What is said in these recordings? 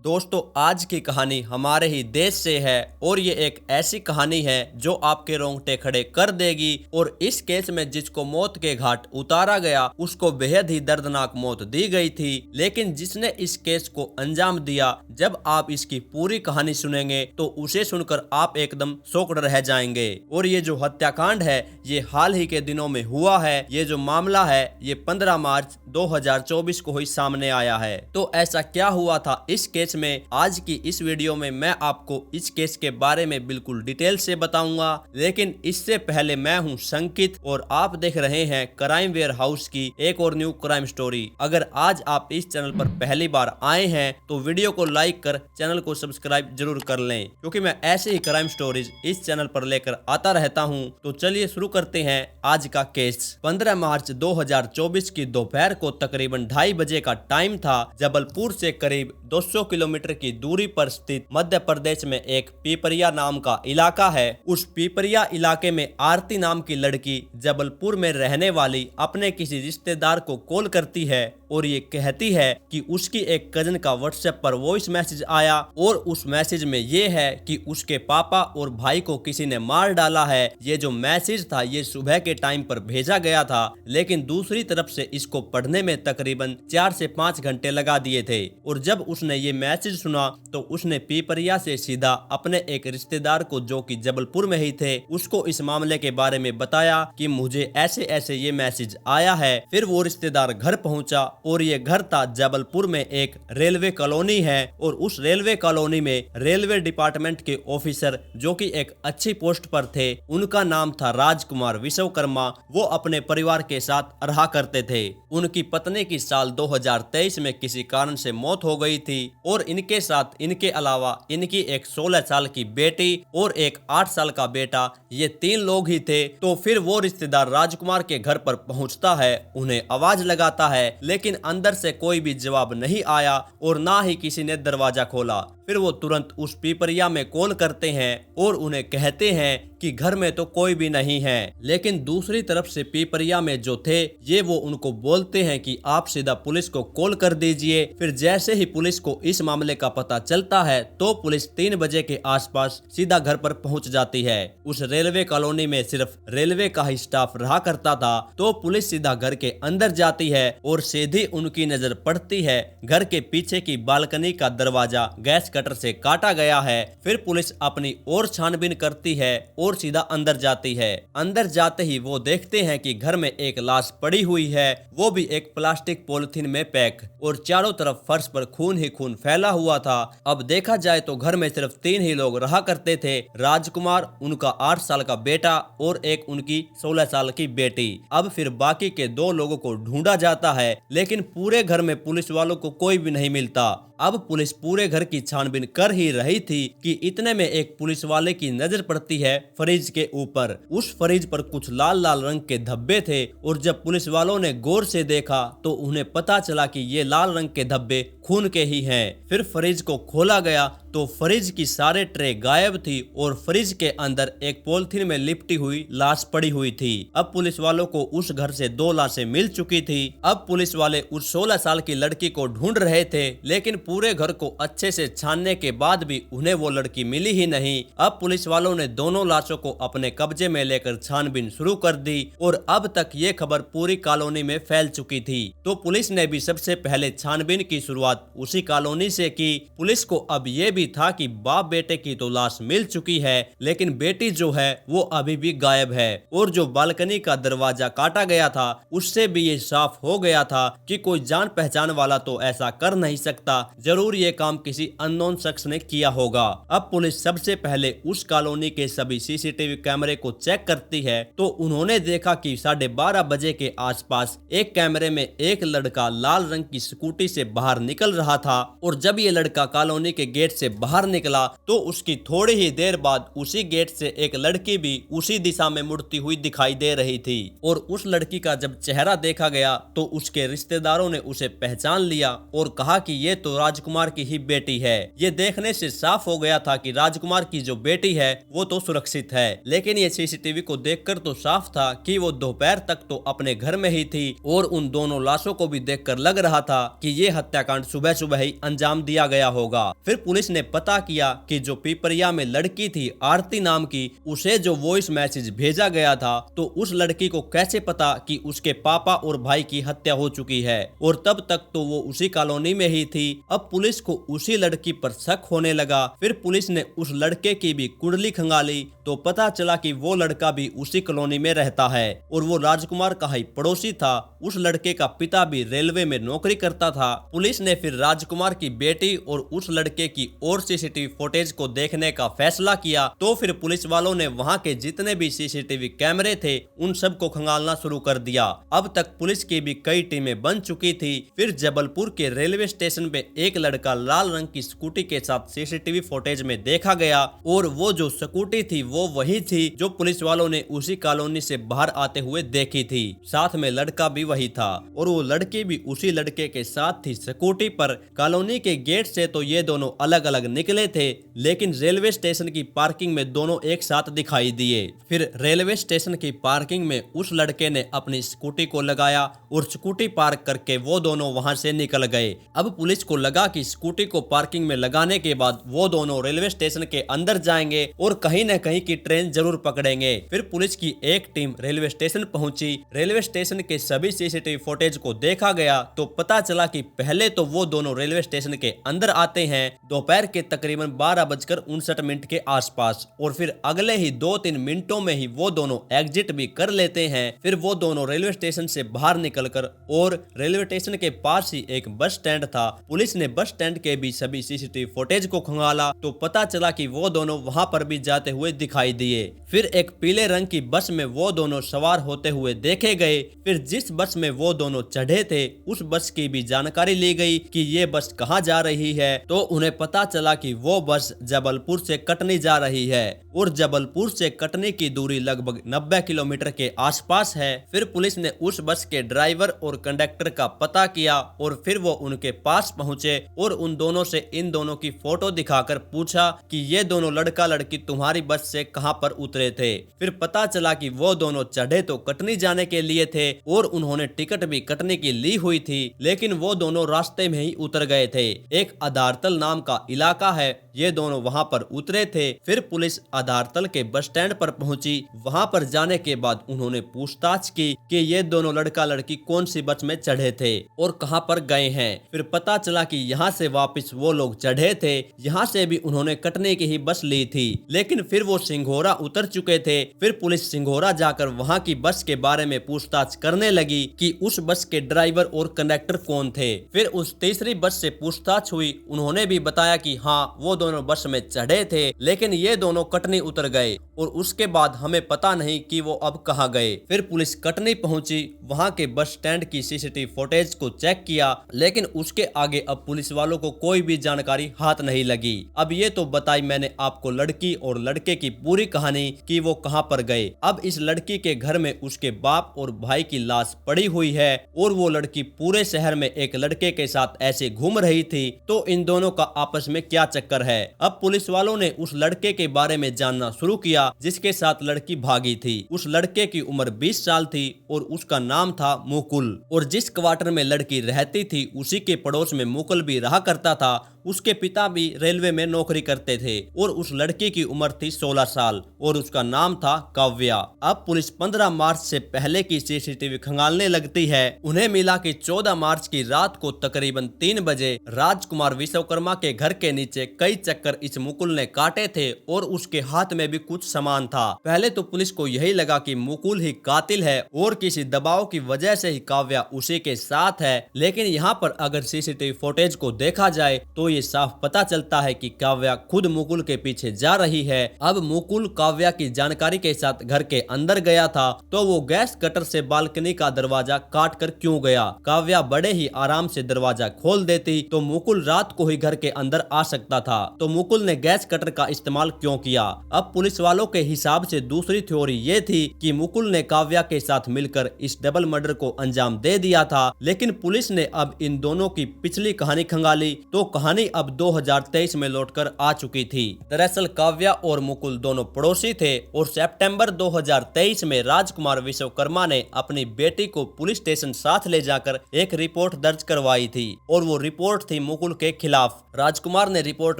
दोस्तों, आज की कहानी हमारे ही देश से है और ये एक ऐसी कहानी है जो आपके रोंगटे खड़े कर देगी। और इस केस में जिसको मौत के घाट उतारा गया उसको बेहद ही दर्दनाक मौत दी गई थी, लेकिन जिसने इस केस को अंजाम दिया, जब आप इसकी पूरी कहानी सुनेंगे तो उसे सुनकर आप एकदम शॉक्ड रह जाएंगे। और ये जो हत्याकांड है ये हाल ही के दिनों में हुआ है। ये जो मामला है ये 15 मार्च 2024 को ही सामने आया है। तो ऐसा क्या हुआ था इस केस में, आज की इस वीडियो में मैं आपको इस केस के बारे में बिल्कुल डिटेल से बताऊंगा। लेकिन इससे पहले मैं हूं संकित और आप देख रहे हैं क्राइम वेयर हाउस की एक और न्यू क्राइम स्टोरी। अगर आज आप इस चैनल पर पहली बार आए हैं तो वीडियो को लाइक कर चैनल को सब्सक्राइब जरूर कर लें, क्योंकि मैं ऐसे ही क्राइम स्टोरीज इस चैनल पर लेकर आता रहता हूं। तो चलिए शुरू करते हैं आज का केस। 15 मार्च 2024 की दोपहर को तकरीबन 2:30 बजे का टाइम था। जबलपुर से करीब 200 किलोमीटर की दूरी पर स्थित मध्य प्रदेश में एक पीपरिया नाम का इलाका है। उस पीपरिया इलाके में आरती नाम की लड़की जबलपुर में रहने वाली अपने किसी रिश्तेदार को कॉल करती है और ये कहती है कि उसकी एक कजन का व्हाट्सएप पर वॉइस मैसेज आया और उस मैसेज में ये है कि उसके पापा और भाई को किसी ने मार डाला है। ये जो मैसेज था ये सुबह के टाइम पर भेजा गया था, लेकिन दूसरी तरफ से इसको पढ़ने में तकरीबन 4 से 5 घंटे लगा दिए थे। और जब उसने ये मैसेज सुना तो उसने पीपरिया से सीधा अपने एक रिश्तेदार को, जो कि जबलपुर में ही थे, उसको इस मामले के बारे में बताया कि मुझे ऐसे ऐसे ये मैसेज आया है। फिर वो रिश्तेदार घर पहुंचा और ये घर था जबलपुर में एक रेलवे कॉलोनी है। और उस रेलवे कॉलोनी में रेलवे डिपार्टमेंट के ऑफिसर, जो कि एक अच्छी पोस्ट पर थे, उनका नाम था राजकुमार विश्वकर्मा। वो अपने परिवार के साथ रहा करते थे। उनकी पत्नी की साल 2023 में किसी कारण से मौत हो गई थी और इनके साथ इनके अलावा इनकी एक 16 साल की बेटी और एक 8 साल का बेटा, ये 3 लोग ही थे। तो फिर वो रिश्तेदार राजकुमार के घर पर पहुंचता है, उन्हें आवाज लगाता है, लेकिन अंदर से कोई भी जवाब नहीं आया और ना ही किसी ने दरवाजा खोला। फिर वो तुरंत उस पीपरिया में कॉल करते हैं और उन्हें कहते हैं कि घर में तो कोई भी नहीं है। लेकिन दूसरी तरफ से पीपरिया में जो थे ये वो उनको बोलते हैं कि आप सीधा पुलिस को कॉल कर दीजिए। फिर जैसे ही पुलिस को इस मामले का पता चलता है तो पुलिस 3 बजे के आसपास सीधा घर पर पहुंच जाती है। उस रेलवे कॉलोनी में सिर्फ रेलवे का ही स्टाफ रहा करता था। तो पुलिस सीधा घर के अंदर जाती है और सीधी उनकी नजर पड़ती है घर के पीछे की बालकनी का दरवाजा गैस कटर से काटा गया है। फिर पुलिस अपनी और छानबीन करती है और सीधा अंदर जाती है। अंदर जाते ही वो देखते हैं कि घर में एक लाश पड़ी हुई है, वो भी एक प्लास्टिक पॉलिथीन में पैक, और चारों तरफ फर्श पर खून ही खून फैला हुआ था। अब देखा जाए तो घर में सिर्फ 3 ही लोग रहा करते थे, राजकुमार, उनका 8 साल का बेटा और एक उनकी 16 साल की बेटी। अब फिर बाकी के 2 लोगों को ढूंढा जाता है, लेकिन पूरे घर में पुलिस वालों को कोई भी नहीं मिलता। अब पुलिस पूरे घर की छानबीन कर ही रही थी कि इतने में एक पुलिस वाले की नजर पड़ती है फ्रिज के ऊपर। उस फ्रिज पर कुछ लाल लाल रंग के धब्बे थे और जब पुलिस वालों ने गौर से देखा तो उन्हें पता चला कि ये लाल रंग के धब्बे खून के ही हैं। फिर फ्रिज को खोला गया तो फ्रिज की सारे ट्रे गायब थी और फ्रिज के अंदर एक पॉलिथीन में लिपटी हुई लाश पड़ी हुई थी। अब पुलिस वालों को उस घर से 2 लाशें मिल चुकी थी। अब पुलिस वाले उस 16 साल की लड़की को ढूंढ रहे थे, लेकिन पूरे घर को अच्छे से छानने के बाद भी उन्हें वो लड़की मिली ही नहीं। अब पुलिस वालों ने दोनों लाशों को अपने कब्जे में लेकर छानबीन शुरू कर दी और अब तक ये खबर पूरी कॉलोनी में फैल चुकी थी। तो पुलिस ने भी सबसे पहले छानबीन की शुरुआत उसी कॉलोनी से की। पुलिस को अब ये भी था कि बाप बेटे की तो लाश मिल चुकी है, लेकिन बेटी जो है वो अभी भी गायब है। और जो बालकनी का दरवाजा काटा गया था उससे भी ये साफ हो गया था कि कोई जान पहचान वाला तो ऐसा कर नहीं सकता, जरूर ये काम किसी अननोन शख्स ने किया होगा। अब पुलिस सबसे पहले उस कॉलोनी के सभी सीसीटीवी कैमरे को चेक करती है तो उन्होंने देखा कि 12:30 बजे के आसपास एक कैमरे में एक लड़का लाल रंग की स्कूटी से बाहर निकल रहा था और जब ये लड़का कॉलोनी के गेट से बाहर निकला तो उसकी थोड़ी ही देर बाद उसी गेट से एक लड़की भी उसी दिशा में मुड़ती हुई दिखाई दे रही थी। और उस लड़की का जब चेहरा देखा गया तो उसके रिश्तेदारों ने उसे पहचान लिया और कहा कि ये तो राजकुमार की ही बेटी है। ये देखने से साफ हो गया था कि राजकुमार की जो बेटी है वो तो सुरक्षित है, लेकिन ये सीसीटीवी को देखकर तो साफ था कि वो दोपहर तक तो अपने घर में ही थी और उन दोनों लाशों को भी देखकर लग रहा था कि ये हत्याकांड सुबह सुबह ही अंजाम दिया गया होगा। फिर पुलिस ने पता किया कि जो पिपरिया में लड़की थी आरती नाम की, उसे जो वॉइस मैसेज भेजा गया था तो उस लड़की को कैसे पता कि उसके पापा और भाई की हत्या हो चुकी है, और तब तक तो वो उसी कॉलोनी में ही थी। अब पुलिस को उसी लड़की पर शक होने लगा। फिर पुलिस ने उस लड़के की भी कुंडली खंगाली तो पता चला कि वो लड़का भी उसी कॉलोनी में रहता है और वो राजकुमार का ही पड़ोसी था। उस लड़के का पिता भी रेलवे में नौकरी करता था। पुलिस ने फिर राजकुमार की बेटी और उस लड़के की और सीसीटीवी फुटेज को देखने का फैसला किया। तो फिर पुलिस वालों ने वहां के जितने भी सीसीटीवी कैमरे थे उन सब को खंगालना शुरू कर दिया। अब तक पुलिस की भी कई टीमें बन चुकी थी। फिर जबलपुर के रेलवे स्टेशन पे एक लड़का लाल रंग की स्कूटी के साथ सीसीटीवी फुटेज में देखा गया और वो जो स्कूटी थी वो वही थी जो पुलिस वालों ने उसी कॉलोनी से बाहर आते हुए देखी थी। साथ में लड़का भी वही था और वो लड़की भी उसी लड़के के साथ थी स्कूटी पर। कॉलोनी के गेट से तो ये दोनों अलग अलग निकले थे, लेकिन रेलवे स्टेशन की पार्किंग में दोनों एक साथ दिखाई दिए। फिर रेलवे स्टेशन की पार्किंग में उस लड़के ने अपनी स्कूटी को लगाया और स्कूटी पार्क करके वो दोनों वहां से निकल गए। अब पुलिस को लगा कि स्कूटी को पार्किंग में लगाने के बाद वो दोनों रेलवे स्टेशन के अंदर जाएंगे और कहीं न कहीं की ट्रेन जरूर पकड़ेंगे। फिर पुलिस की एक टीम रेलवे स्टेशन पहुंची। रेलवे स्टेशन के सभी सीसीटीवी फुटेज को देखा गया तो पता चला कि पहले तो वो दोनों रेलवे स्टेशन के अंदर आते हैं दोपहर के तकरीबन 12:59 के आसपास और फिर अगले ही 2-3 मिनटों में ही वो दोनों एग्जिट भी कर लेते हैं। फिर वो दोनों रेलवे स्टेशन से बाहर निकलकर और रेलवे स्टेशन के पास ही एक बस स्टैंड था। पुलिस ने बस स्टैंड के भी सभी सीसीटीवी फुटेज को खंगाला तो पता चला कि वो दोनों वहां पर भी जाते हुए दिखाई दिए। फिर एक पीले रंग की बस में वो दोनों सवार होते हुए देखे गए। फिर जिस बस में वो दोनों चढ़े थे उस बस की भी जानकारी ली गई कि ये बस कहाँ जा रही है। तो उन्हें पता चला कि वो बस जबलपुर से कटनी जा रही है और जबलपुर से कटनी की दूरी लगभग 90 किलोमीटर के आसपास है। फिर पुलिस ने उस बस के ड्राइवर और कंडक्टर का पता किया और फिर वो उनके पास पहुंचे और उन दोनों से इन दोनों की फोटो दिखाकर पूछा कि ये दोनों लड़का लड़की तुम्हारी बस से कहां पर उतरे थे। फिर पता चला कि वो दोनों चढ़े तो कटनी जाने के लिए थे और उन्होंने टिकट भी कटनी की ली हुई थी, लेकिन वो दोनों रास्ते में ही उतर गए थे। एक आधारतल नाम का इलाका है, ये दोनों वहां पर उतरे थे। फिर पुलिस आधारतल के बस स्टैंड पर पहुंची। वहां पर जाने के बाद उन्होंने पूछताछ की कि ये दोनों लड़का लड़की कौन सी बस में चढ़े थे और कहां पर गए हैं। फिर पता चला कि यहाँ से वापस वो लोग चढ़े थे, यहाँ से भी उन्होंने कटनी की ही बस ली थी, लेकिन फिर वो सिंघोरा उतर चुके थे। फिर पुलिस सिंघोरा जाकर वहाँ की बस के बारे में पूछताछ करने लगी कि उस बस के ड्राइवर और कंडक्टर कौन थे। फिर उस तीसरी बस से पूछताछ हुई, उन्होंने भी बताया कि हाँ वो दोनों बस में चढ़े थे, लेकिन ये दोनों कटनी उतर गए और उसके बाद हमें पता नहीं कि वो अब कहाँ गए। फिर पुलिस कटनी पहुंची, वहाँ के बस स्टैंड की सीसीटीवी फुटेज को चेक किया, लेकिन उसके आगे अब पुलिस वालों को कोई भी जानकारी हाथ नहीं लगी। अब ये तो बताई मैंने आपको लड़की और लड़के की पूरी कहानी कि वो कहाँ पर गए। अब इस लड़की के घर में उसके बाप और भाई की लाश पड़ी हुई है और वो लड़की पूरे शहर में एक लड़के के साथ ऐसे घूम रही थी, तो इन दोनों का आपस में क्या चक्कर है। अब पुलिस वालों ने उस लड़के के बारे में जानना शुरू किया जिसके साथ लड़की भागी थी। उस लड़के की उम्र 20 साल थी और उसका नाम था मुकुल, और जिस क्वार्टर में लड़की रहती थी उसी के पड़ोस में मुकुल भी रहा करता था। उसके पिता भी रेलवे में नौकरी करते थे और उस लड़की की उम्र थी 16 साल और उसका नाम था काव्या। अब पुलिस 15 मार्च से पहले की सीसीटीवी खंगालने लगती है। उन्हें मिला कि 14 मार्च की रात को तकरीबन 3 बजे राजकुमार विश्वकर्मा के घर के नीचे कई चक्कर इस मुकुल ने काटे थे और उसके हाथ में भी कुछ सामान था। पहले तो पुलिस को यही लगा कि मुकुल ही कातिल है और किसी दबाव की वजह से ही काव्या उसी के साथ है, लेकिन यहाँ पर अगर सीसीटीवी फुटेज को देखा जाए तो ये साफ पता चलता है कि काव्या खुद मुकुल के पीछे जा रही है। अब मुकुल काव्या की जानकारी के साथ घर के अंदर गया था तो वो गैस कटर से बालकनी का दरवाजा काट कर क्यों गया? काव्या बड़े ही आराम से दरवाजा खोल देती तो मुकुल रात को ही घर के अंदर आ सकता था, तो मुकुल ने गैस कटर का इस्तेमाल क्यों किया? अब पुलिस वालों के हिसाब से दूसरी थ्योरी ये थी कि मुकुल ने काव्या के साथ मिलकर इस डबल मर्डर को अंजाम दे दिया था, लेकिन पुलिस ने अब इन दोनों की पिछली कहानी खंगाली तो कहानी अब 2023 में लौटकर आ चुकी थी। दरअसल काव्या और मुकुल दोनों पड़ोसी थे और सितंबर 2023 में राजकुमार विश्वकर्मा ने अपनी बेटी को पुलिस स्टेशन साथ ले जाकर एक रिपोर्ट दर्ज करवाई थी और वो रिपोर्ट थी मुकुल के खिलाफ। राजकुमार ने रिपोर्ट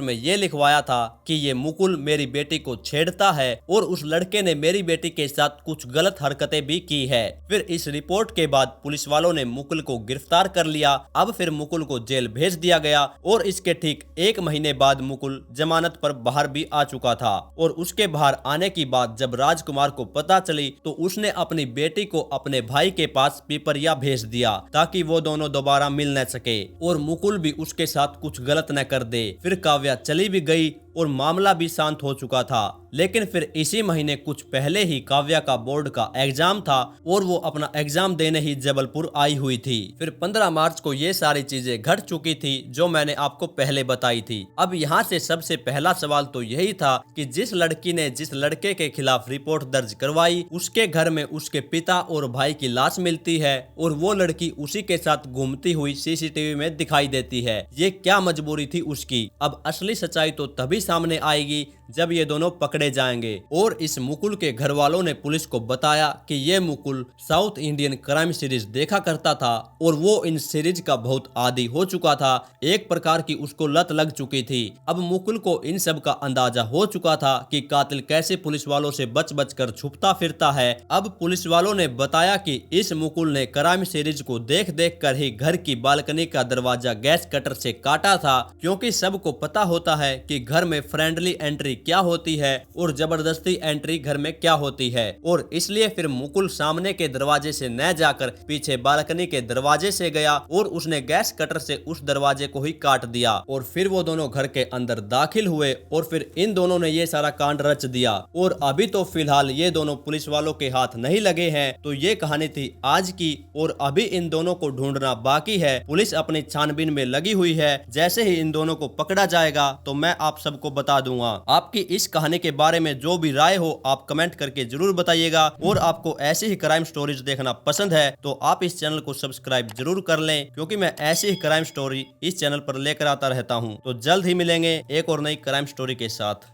में ये लिखवाया था कि ये मुकुल मेरी बेटी को छेड़ता है और उस लड़के ने मेरी बेटी के साथ कुछ गलत हरकतें भी की है। फिर इस रिपोर्ट के बाद पुलिस वालों ने मुकुल को गिरफ्तार कर लिया। अब फिर मुकुल को जेल भेज दिया गया और इसके ठीक 1 महीने बाद मुकुल जमानत पर बाहर भी आ चुका था और उसके बाहर आने की बात जब राजकुमार को पता चली तो उसने अपनी बेटी को अपने भाई के पास पिपरिया भेज दिया ताकि वो दोनों दोबारा मिल न सके और मुकुल भी उसके साथ कुछ गलत न कर दे। फिर काव्या चली भी गई और मामला भी शांत हो चुका था। लेकिन फिर इसी महीने कुछ पहले ही काव्या का बोर्ड का एग्जाम था और वो अपना एग्जाम देने ही जबलपुर आई हुई थी। फिर 15 मार्च को ये सारी चीजें घट चुकी थी जो मैंने आपको पहले बताई थी। अब यहाँ से सबसे पहला सवाल तो यही था कि जिस लड़की ने जिस लड़के के खिलाफ रिपोर्ट दर्ज करवाई उसके घर में उसके पिता और भाई की लाश मिलती है और वो लड़की उसी के साथ घूमती हुई सीसीटीवी में दिखाई देती है। ये क्या मजबूरी थी उसकी? अब असली सच्चाई तो तभी सामने आएगी जब ये दोनों पकड़े जाएंगे। और इस मुकुल के घर वालों ने पुलिस को बताया कि ये Mukul south Indian crime series देखा करता था और वो इन सीरीज का बहुत आदी हो चुका था। एक प्रकार की उसको लत लग चुकी थी। अब मुकुल को इन सब का अंदाजा हो चुका था कि कातिल कैसे पुलिस वालों से बच बच कर छुपता फिरता है। अब पुलिस वालों ने बताया कि इस मुकुल ने क्राइम सीरीज को देख देख कर ही घर की बालकनी का दरवाजा गैस कटर से काटा था, क्योंकि सबको पता होता है कि घर में फ्रेंडली एंट्री क्या होती है और जबरदस्ती एंट्री घर में क्या होती है। और इसलिए फिर मुकुल सामने के दरवाजे से न जाकर पीछे बालकनी के दरवाजे से गया और उसने गैस कटर से उस दरवाजे को ही काट दिया और फिर वो दोनों घर के अंदर दाखिल हुए और फिर इन दोनों ने ये सारा कांड रच दिया। और अभी तो फिलहाल ये दोनों पुलिस वालों के हाथ नहीं लगे हैं। तो ये कहानी थी आज की और अभी इन दोनों को ढूंढना बाकी है। पुलिस अपनी छानबीन में लगी हुई है। जैसे ही इन दोनों को पकड़ा जाएगा तो मैं आप सबको बता दूंगा। आपकी इस कहानी के बारे में जो भी राय हो आप कमेंट करके जरूर बताइएगा। और आपको ऐसी ही क्राइम स्टोरीज देखना पसंद है तो आप इस चैनल को सब्सक्राइब जरूर कर लें, क्योंकि मैं ऐसी ही क्राइम स्टोरी इस चैनल पर लेकर आता रहता हूं। तो जल्द ही मिलेंगे एक और नई क्राइम स्टोरी के साथ।